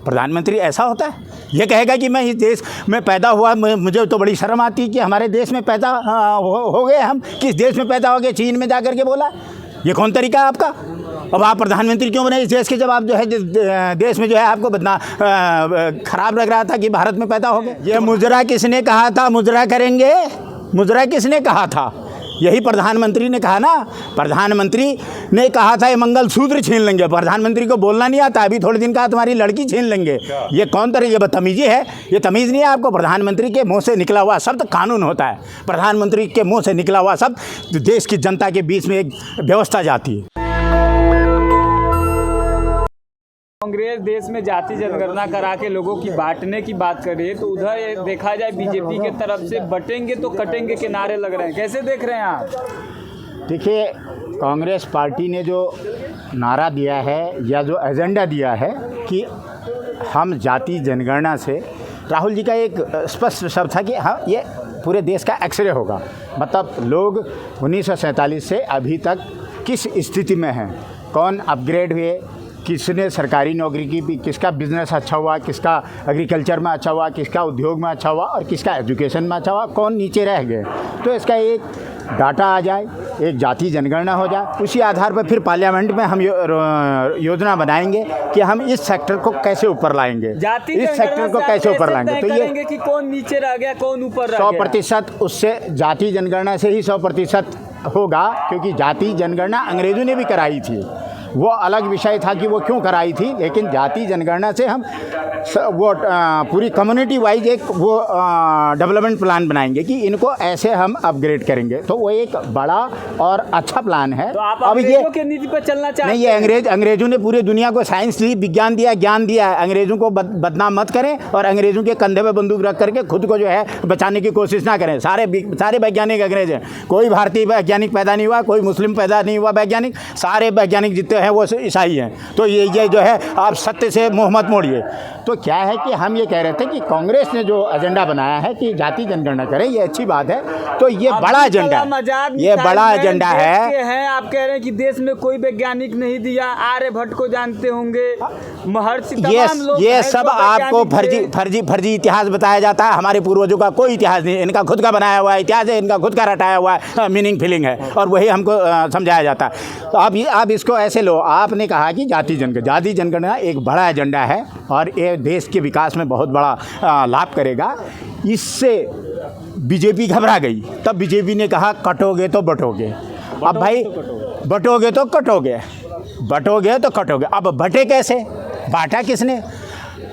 प्रधानमंत्री ऐसा होता है? ये कहेगा कि मैं इस देश में पैदा हुआ, मुझे तो बड़ी शर्म आती है कि हमारे देश में पैदा हो गए हम। किस देश में पैदा हो गए? चीन में जा कर के बोला। ये कौन तरीका है आपका? अब आप प्रधानमंत्री क्यों बने इस देश के, जब आप जो है देश में जो है आपको खराब लग रहा था कि भारत में पैदा हो गए? ये मुजरा किसने कहा था? मुजरा करेंगे? मुजरा किसने कहा था? यही प्रधानमंत्री ने कहा ना। प्रधानमंत्री ने कहा था ये मंगलसूत्र छीन लेंगे। प्रधानमंत्री को बोलना नहीं आता, अभी थोड़े दिन कहा तुम्हारी लड़की छीन लेंगे। ये कौन तरह, ये बदतमीजी है? ये तमीज़ नहीं है आपको? प्रधानमंत्री के मुंह से निकला हुआ शब्द कानून होता है। प्रधानमंत्री के मुंह से निकला हुआ शब्द देश की जनता के बीच में एक व्यवस्था जाती है। कांग्रेस देश में जाति जनगणना करा के लोगों की बांटने की बात कर रही है, तो उधर देखा जाए बीजेपी के तरफ से बटेंगे तो कटेंगे के नारे लग रहे हैं। कैसे देख रहे हैं आप? देखिए, कांग्रेस पार्टी ने जो नारा दिया है या जो एजेंडा दिया है कि हम जाति जनगणना से, राहुल जी का एक स्पष्ट शब्द था कि हाँ ये पूरे देश का एक्सरे होगा। मतलब लोग 1947 से अभी तक किस स्थिति में हैं, कौन अपग्रेड हुए, किसने सरकारी नौकरी की, किसका बिजनेस अच्छा हुआ, किसका एग्रीकल्चर में अच्छा हुआ, किसका उद्योग में अच्छा हुआ और किसका एजुकेशन में अच्छा हुआ, कौन नीचे रह गए। तो इसका एक डाटा आ जाए, एक जाति जनगणना हो जाए, उसी आधार पर फिर पार्लियामेंट में हम योजना बनाएंगे कि हम इस सेक्टर को कैसे ऊपर लाएंगे, इस सेक्टर को कैसे ऊपर लाएंगे। तो ये कि कौन नीचे रह गया, कौन ऊपर रह गया, 100% उससे जाति जनगणना से ही 100% होगा। क्योंकि जाति जनगणना अंग्रेज़ों ने भी कराई थी, वो अलग विषय था कि वो क्यों कराई थी, लेकिन जाति जनगणना से हम वो पूरी कम्युनिटी वाइज एक वो डेवलपमेंट प्लान बनाएंगे कि इनको ऐसे हम अपग्रेड करेंगे। तो वो एक बड़ा और अच्छा प्लान है। तो आप अंग्रेजों की नीति पर चलना चाहते हैं? नहीं, ये अंग्रेजों ने पूरी दुनिया को साइंस दी, विज्ञान दिया, ज्ञान दिया है। अंग्रेजों को बदनाम मत करें और अंग्रेजों के कंधे पे बंदूक रख करके खुद को जो है बचाने की कोशिश ना करें। सारे वैज्ञानिक अंग्रेज हैं, कोई भारतीय वैज्ञानिक पैदा नहीं हुआ, कोई मुस्लिम पैदा नहीं हुआ वैज्ञानिक, सारे वैज्ञानिक जितने हैं वो ईसाई हैं। तो ये जो है आप सत्य से मुँह मत मोड़िए। तो क्या है कि हम ये कह रहे थे कि कांग्रेस ने जो एजेंडा बनाया है कि जाति जनगणना करें, ये अच्छी बात है। तो ये बड़ा एजेंडा है, ये बड़ा एजेंडा है। आप कह रहे हैं कि देश में कोई वैज्ञानिक नहीं दिया, आर्यभट्ट को जानते होंगे, महर्षि, तमाम लोग ये सब आपको फर्जी इतिहास बताया जाता है। हमारे पूर्वजों का कोई इतिहास नहीं, इनका खुद का बनाया हुआ इतिहास है, इनका खुद का रटाया हुआ मीनिंग फीलिंग है और वही हमको समझाया जाता है। तो आप इसको ऐसे लो। आपने कहा कि जाति जनगणना एक बड़ा एजेंडा है और ये देश के विकास में बहुत बड़ा लाभ करेगा। इससे बीजेपी घबरा गई, तब बीजेपी ने कहा कटोगे तो बटोगे। अब भाई बटोगे तो कटोगे, बटोगे तो कटोगे। अब बटे कैसे? बांटा किसने?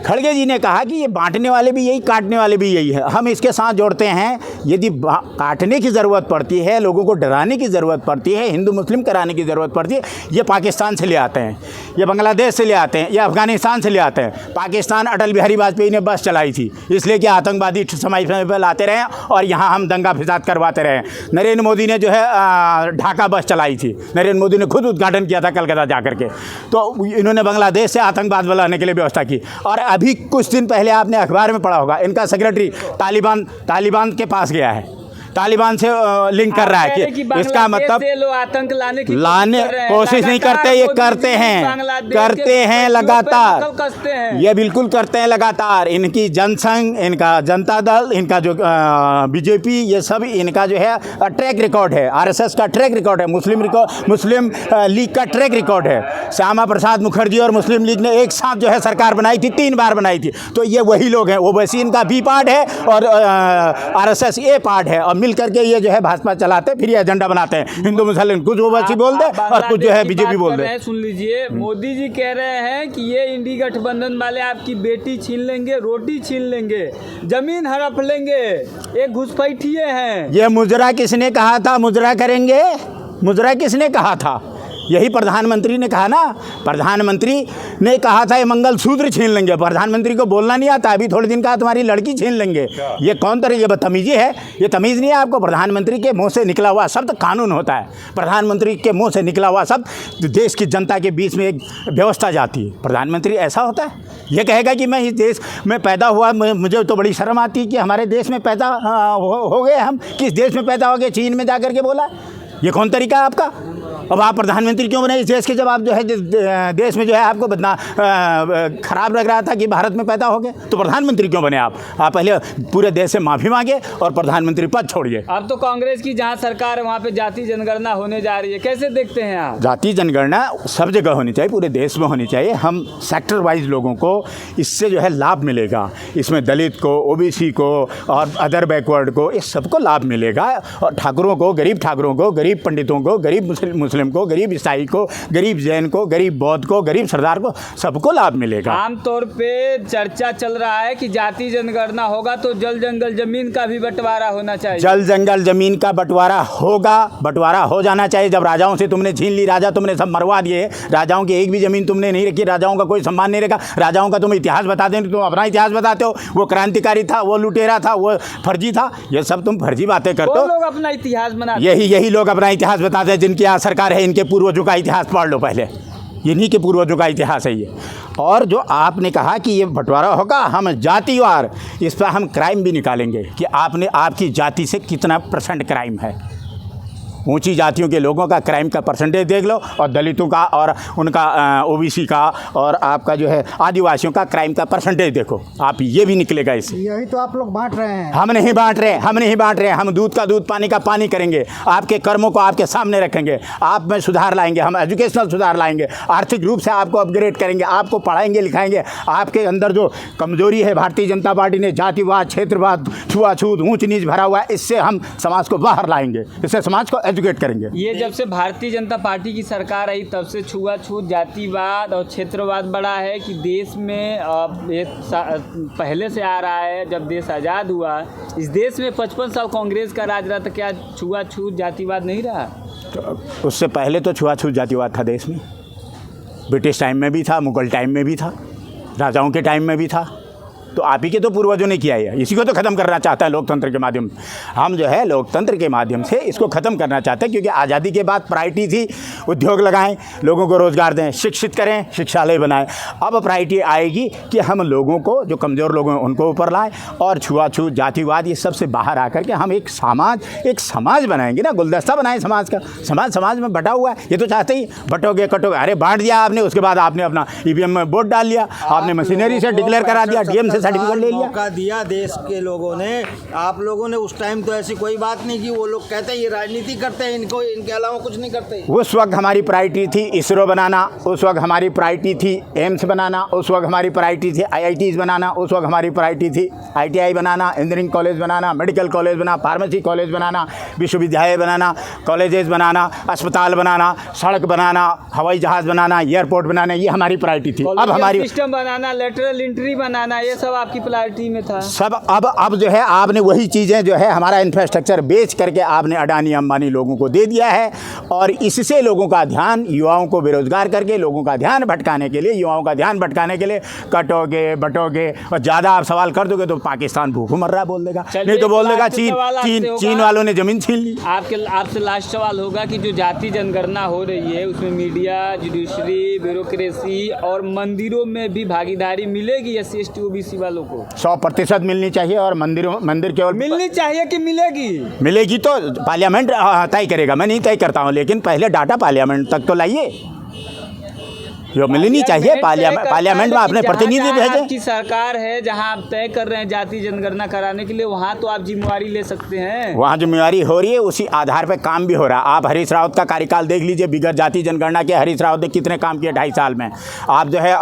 खड़गे जी ने कहा कि ये बांटने वाले भी यही, काटने वाले भी यही है। हम इसके साथ जोड़ते हैं, यदि काटने की ज़रूरत पड़ती है, लोगों को डराने की ज़रूरत पड़ती है, हिंदू मुस्लिम कराने की ज़रूरत पड़ती है, ये पाकिस्तान से ले आते हैं, ये बांग्लादेश से ले आते हैं, ये अफ़गानिस्तान से ले आते हैं। पाकिस्तान अटल बिहारी वाजपेयी ने बस चलाई थी इसलिए कि आतंकवादी समय पर लाते रहे और यहाँ हम दंगा फिसाद करवाते रहे। नरेंद्र मोदी ने जो है ढाका बस चलाई थी, नरेंद्र मोदी ने खुद उद्घाटन किया था कलकत्ता जा करके। तो इन्होंने बांग्लादेश से आतंकवाद लाने के लिए व्यवस्था की। और अभी कुछ दिन पहले आपने अखबार में पढ़ा होगा, इनका सेक्रेटरी तालिबान के पास गया है, तालिबान से लिंक कर रहा है कि इसका मतलब आतंक लाने कोशिश नहीं करते, ये करते हैं लगातार, ये बिल्कुल करते हैं लगातार। इनकी जनसंघ, इनका जनता दल, इनका जो बीजेपी, ये सब इनका जो है ट्रैक रिकॉर्ड है। आरएसएस का ट्रैक रिकॉर्ड है, मुस्लिम लीग का ट्रैक रिकॉर्ड है। श्यामा प्रसाद मुखर्जी और मुस्लिम लीग ने एक साथ जो है सरकार बनाई थी, 3 बार बनाई थी। तो ये वही लोग हैं। ओवैसी इनका बी पार्ट है और आरएसएस ए पार्ट है, और मिल करके ये जो है भाजपा चलाते, फिर ये एजेंडा बनाते हैं। हिंदू मुसलमान कुछ ओवैसी बोल दे और कुछ जो है बीजेपी बोल दे। सुन लीजिए, मोदी जी कह रहे हैं कि ये इंडी गठबंधन वाले आपकी बेटी छीन लेंगे, रोटी छीन लेंगे, जमीन हड़प लेंगे, एक घुसपैठिए हैं। ये मुजरा किसने कहा था? मुजरा करेंगे? मुजरा किसने कहा था? यही प्रधानमंत्री ने कहा ना। प्रधानमंत्री ने कहा था ये मंगलसूत्र छीन लेंगे। प्रधानमंत्री को बोलना नहीं आता, अभी थोड़े दिन कहा तुम्हारी लड़की छीन लेंगे। ये कौन तरह, ये बदतमीजी है? ये तमीज़ नहीं है आपको? प्रधानमंत्री के मुंह से निकला हुआ शब्द कानून होता है। प्रधानमंत्री के मुंह से निकला हुआ शब्द देश की जनता के बीच में एक व्यवस्था जाती है। प्रधानमंत्री ऐसा होता है? ये कहेगा कि मैं इस देश में पैदा हुआ, मुझे तो बड़ी शर्म आती है कि हमारे देश में पैदा हो गए हम। किस देश में पैदा हो गए? चीन में जा कर के बोला। ये कौन तरीका है आपका? अब आप प्रधानमंत्री क्यों बने इस देश के, जब आप जो है देश में जो है आपको खराब लग रहा था कि भारत में पैदा हो गए, तो प्रधानमंत्री क्यों बने आप पहले पूरे देश से माफ़ी मांगे और प्रधानमंत्री पद छोड़िए। अब तो कांग्रेस की जहाँ सरकार है वहाँ पे जाति जनगणना होने जा रही है, कैसे देखते हैं आप? जाति जनगणना सब जगह होनी चाहिए, पूरे देश में होनी चाहिए। हम सेक्टर वाइज लोगों को इससे जो है लाभ मिलेगा, इसमें दलित को, ओबीसी को और अदर बैकवर्ड को, इस सबको लाभ मिलेगा। और ठाकुरों को, गरीब ठाकुरों को, गरीब पंडितों को, गरीब मुस्लिम को, गरीब ईसाई को, गरीब जैन को, गरीब बौद्ध को, गरीब सरदार को, सबको लाभ मिलेगा। आमतौर पे चर्चा चल रहा है कि जाति जनगणना होगा तो जल जंगल जमीन का भी बंटवारा होना चाहिए। जल जंगल जमीन का बंटवारा होगा, बंटवारा हो जाना चाहिए। जब राजाओं से तुमने छीन ली, राजा तुमने सब मरवा दिए, राजाओं की एक भी जमीन तुमने नहीं रखी, राजाओं का कोई सम्मान नहीं रखा, राजाओं का तुम इतिहास बता दें, तुम अपना इतिहास बताते हो, वो क्रांतिकारी था, वो लुटेरा था, वो फर्जी था, ये सब तुम फर्जी बातें करते हो। लोग अपना इतिहास बनाते, यही लोग अपना इतिहास बताते हैं। जिनकी यहाँ सरकार है, इनके पूर्वजों का इतिहास पढ़ लो पहले, इन्हीं के पूर्वजों का इतिहास है ये। और जो आपने कहा कि ये बंटवारा होगा, हम जातिवार इस पर हम क्राइम भी निकालेंगे कि आपकी जाति से कितना % क्राइम है। ऊंची जातियों के लोगों का क्राइम का परसेंटेज देख लो, और दलितों का और उनका ओबीसी का और आपका जो है आदिवासियों का क्राइम का परसेंटेज देखो, आप ये भी निकलेगा इससे। यही तो आप लोग बांट रहे हैं। हम नहीं बांट रहे, हम दूध का दूध, पानी का पानी करेंगे। आपके कर्मों को आपके सामने रखेंगे, आप में सुधार लाएंगे, हम एजुकेशनल सुधार लाएंगे, आर्थिक रूप से आपको अपग्रेड करेंगे, आपको पढ़ाएंगे लिखाएंगे। आपके अंदर जो कमजोरी है, भारतीय जनता पार्टी ने जातिवाद, क्षेत्रवाद, छुआछूत, ऊंच नीच भरा हुआ है, इससे हम समाज को बाहर लाएंगे, इससे समाज को एजुकेट करेंगे। ये जब से भारतीय जनता पार्टी की सरकार आई तब से छुआछूत, जातिवाद और क्षेत्रवाद बढ़ा है कि देश में पहले से आ रहा है। जब देश आज़ाद हुआ, इस देश में 55 साल कांग्रेस का राज रहा, तो क्या छुआछूत जातिवाद नहीं रहा? तो उससे पहले तो छुआछूत जातिवाद था देश में, ब्रिटिश टाइम में भी था, मुगल टाइम में भी था, राजाओं के टाइम में भी था। तो आप ही के तो पूर्वजों ने किया है, इसी को तो ख़त्म करना चाहता है लोकतंत्र के माध्यम से। हम जो है लोकतंत्र के माध्यम से इसको ख़त्म करना चाहते हैं, क्योंकि आज़ादी के बाद प्रायोरिटी थी उद्योग लगाएं, लोगों को रोज़गार दें, शिक्षित करें, शिक्षालय बनाएं। अब प्रायोरिटी आएगी कि हम लोगों को, जो कमज़ोर लोग हैं उनको ऊपर लाएं, और छुआछूत, जातिवाद, ये सबसे बाहर आकर के हम एक समाज बनाएंगे ना, गुलदस्ता बनाएं समाज का। समाज में बटा हुआ है, ये तो चाहते ही बटोगे कटोगे। अरे बांट दिया आपने, उसके बाद आपने अपना EVM में वोट डाल लिया, आपने मशीनरी से डिक्लेयर करा दिया, DM से सर्टिफिकेट ले लिया। मौका दिया देश के लोगों ने, आप लोगों ने उस टाइम तो ऐसी कोई बात नहीं की। वो लोग कहते हैं ये राजनीति करते हैं, इनके अलावा कुछ नहीं करते। उस वक्त हमारी प्रायोरिटी थी इसरो बनाना, उस वक्त हमारी प्रायोरिटी थी एम्स बनाना, उस वक्त हमारी प्रायोरिटी थी IITs बनाना, उस वक्त हमारी प्रायोरिटी थी ITI बनाना, इंजीनियरिंग कॉलेज बनाना, मेडिकल कॉलेज बनाना, फार्मेसी कॉलेज बनाना, विश्वविद्यालय बनाना, कॉलेजेस बनाना, अस्पताल बनाना, सड़क बनाना, हवाई जहाज़ बनाना, एयरपोर्ट बनाना, ये हमारी प्रायोरिटी थी। अब हमारी सिस्टम बनाना, लेटरल एंट्री बनाना, ये सब आपकी प्रायोरिटी में था सब। अब जो है आपने वही चीज़ें जो है हमारा इंफ्रास्ट्रक्चर बेच करके आपने अडानी अंबानी लोगों को दे दिया है, और इससे लोगों का ध्यान, युवाओं को बेरोजगार करके लोगों का ध्यान भटकाने के लिए, कटोगे बटोगे, और ज़्यादा आप सवाल कर दोगे तो पाकिस्तान भूखों मर रहा बोल देगा, नहीं तो बोल देगा चीन वालों ने ज़मीन छीन ली। आपसे लास्ट सवाल होगा कि जो जाति जनगणना हो रही है उसमें मीडिया, जुडिशरी, ब्यूरोक्रेसी और मंदिरों में भी भागीदारी मिलेगी SC ST OBC वालों को? 100% मिलनी चाहिए। और मंदिर केवल मिलनी चाहिए कि मिलेगी तो पार्लियामेंट तय करेगा, मैं नहीं तय करता हूँ, लेकिन पहले डाटा पार्लियामेंट तक तो लाइए, जो मिलनी चाहिए। पार्लियामेंट में अपने प्रतिनिधि भेजें। आपकी सरकार है, जहां आप तय कर रहे हैं जाति जनगणना कराने के लिए, वहां तो आप जिम्मेवारी ले सकते हैं। वहां जिम्मेवारी हो रही है, उसी आधार पे काम भी हो रहा है। आप हरीश रावत का कार्यकाल देख लीजिए, बिगड़ जाति जनगणना के हरीश रावत ने कितने काम किए 2.5 साल में। आप जो है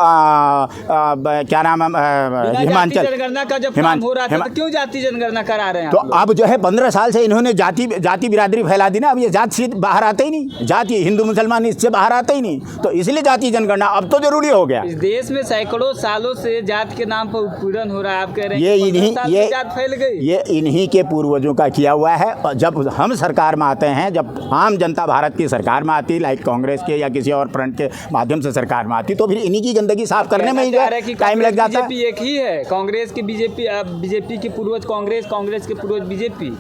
क्या नाम है, हिमाचल जनगणना का जब काम हो रहा था तो क्यों जाति जनगणना करा रहे हैं? तो अब जो है 15 साल से इन्होंने जाति बिरादरी फैला दी ना, अब ये जाति से बाहर आते ही नहीं, जाति हिंदू मुसलमान इससे बाहर आते ही नहीं, तो इसलिए जाति जनगणना अब तो जरूरी हो गया। इस देश में सैकड़ों सालों से जात के नाम पर उत्पीड़न हो रहा है, आप कह रहे हैं ये जात फैल गई। ये इन्हीं के पूर्वजों का किया हुआ है। और जब हम सरकार में आते हैं, जब आम जनता भारत की सरकार में आती, लाइक कांग्रेस के या किसी और फ्रंट के माध्यम से सरकार में आती, तो फिर इन्हीं की गंदगी साफ करने में ही जो है टाइम लग जाता है। बीजेपी एक ही है, कांग्रेस की बीजेपी की पूर्वज कांग्रेस के पूर्वज बीजेपी।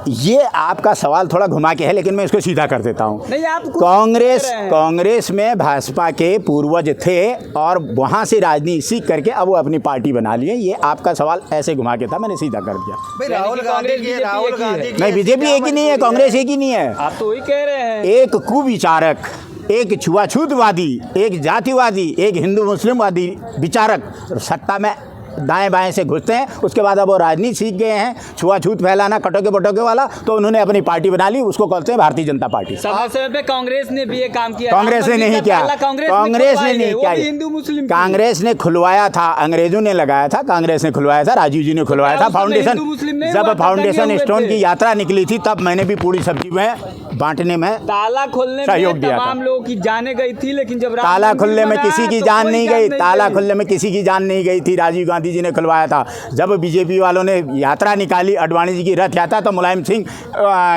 ये आपका सवाल थोड़ा घुमा के है, लेकिन मैं इसको सीधा कर देता हूँ। नहीं, आप कुछ कांग्रेस कह रहे हैं। कांग्रेस में भाजपा के पूर्वज थे और वहाँ से राजनीति सीख करके अब वो अपनी पार्टी बना लिए। ये आपका सवाल ऐसे घुमा के था, मैंने सीधा कर दिया। भाई यानी राहुल कि गांधी कांग्रेस की BJP राहुल एक ही है। गांधी की नहीं, बीजेपी एक ही नहीं है, कांग्रेस एक ही नहीं है। आप तो वही कह रहे हैं। एक कुविचारक, एक छुआछूतवादी, एक जातिवादी, एक हिंदू मुस्लिमवादी विचारक सत्ता में दाएं बाएं से घुसते हैं, उसके बाद अब वो राजनीति सीख गए हैं, छुआछूत फैलाना, कटोके बटोके वाला, तो उन्होंने अपनी पार्टी बना ली, उसको कहते हैं भारतीय जनता पार्टी। समय समय पे कांग्रेस ने भी ये काम किया। कांग्रेस ने नहीं किया, कांग्रेस ने नहीं किया, हिंदू मुस्लिम कांग्रेस ने खुलवाया था, अंग्रेजों ने लगाया था, कांग्रेस ने खुलवाया था, राजीव जी ने खुलवाया था फाउंडेशन। जब फाउंडेशन स्टोन की यात्रा निकली थी तब मैंने भी पूरी सब्जी में बांटने में ताला खोलने सहयोग में दिया था। तमाम लोगों की जाने गई थी, लेकिन जब ताला खुलने में बनाया किसी की तो जान कोई नहीं गई, ताला गई। खुलने में किसी की जान नहीं गई थी, राजीव गांधी जी ने खुलवाया था। जब बीजेपी वालों ने यात्रा निकाली, अडवाणी जी की रथ यात्रा, तो मुलायम सिंह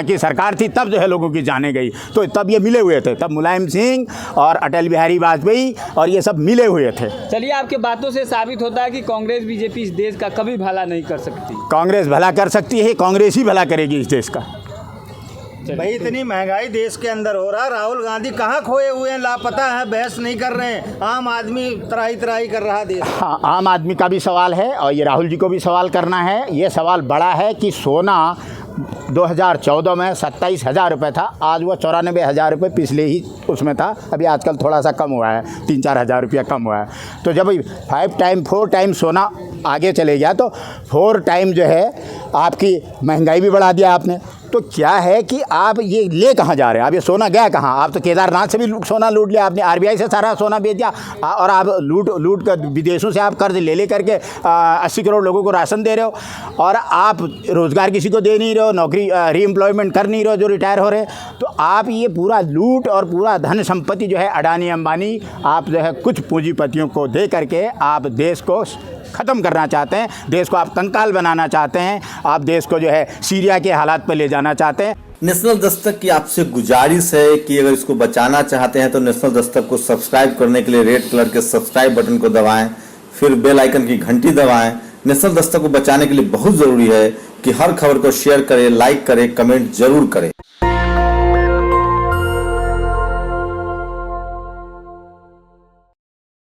की सरकार थी, तब जो है लोगों की जाने गई। तो तब ये मिले हुए थे, तब मुलायम सिंह और अटल बिहारी वाजपेयी और ये सब मिले हुए थे। चलिए, आपके बातों से साबित होता है कि कांग्रेस बीजेपी इस देश का कभी भला नहीं कर सकती। कांग्रेस भला कर सकती है, कांग्रेस ही भला करेगी इस देश का। भाई इतनी महंगाई देश के अंदर हो रहा, राहुल गांधी कहाँ खोए हुए हैं, लापता है, बहस नहीं कर रहे हैं, आम आदमी त्राही त्राही कर रहा देश। हाँ, आम आदमी का भी सवाल है और ये राहुल जी को भी सवाल करना है। ये सवाल बड़ा है कि सोना 2014 में 27,000 रुपये था, आज वो 94,000 रुपये पिछले ही उसमें था। अभी आजकल थोड़ा सा कम हुआ है, 3-4 हज़ार रुपया कम हुआ है। तो जब 4 टाइम सोना आगे चले गया तो 4 टाइम जो है आपकी महंगाई भी बढ़ा दिया आपने। तो क्या है कि आप ये ले कहाँ जा रहे हैं? आप ये सोना गया कहाँ? आप तो केदारनाथ से भी सोना लूट लिया आपने, RBI से सारा सोना बेच दिया और आप लूट कर विदेशों से आप कर्ज ले करके 80 करोड़ लोगों को राशन दे रहे हो और आप रोज़गार किसी को दे नहीं रहे हो, नौकरी रीएम्प्लॉयमेंट कर नहीं रहे हो जो रिटायर हो रहे हैं। तो आप ये पूरा लूट और पूरा धन संपत्ति जो है अडानी अंबानी, आप जो है कुछ पूंजीपतियों को दे करके आप देश को ख़त्म करना चाहते हैं, देश को आप कंकाल बनाना चाहते हैं, आप देश को जो है सीरिया के हालात पर ले जाना चाहते हैं। नेशनल दस्तक की आपसे गुजारिश है कि अगर इसको बचाना चाहते हैं तो नेशनल दस्तक को सब्सक्राइब करने के लिए रेड कलर के सब्सक्राइब बटन को दबाएं, फिर बेल आइकन की घंटी दबाएं। नेशनल दस्तक को बचाने के लिए बहुत ज़रूरी है कि हर खबर को शेयर करें, लाइक करें, कमेंट जरूर करें।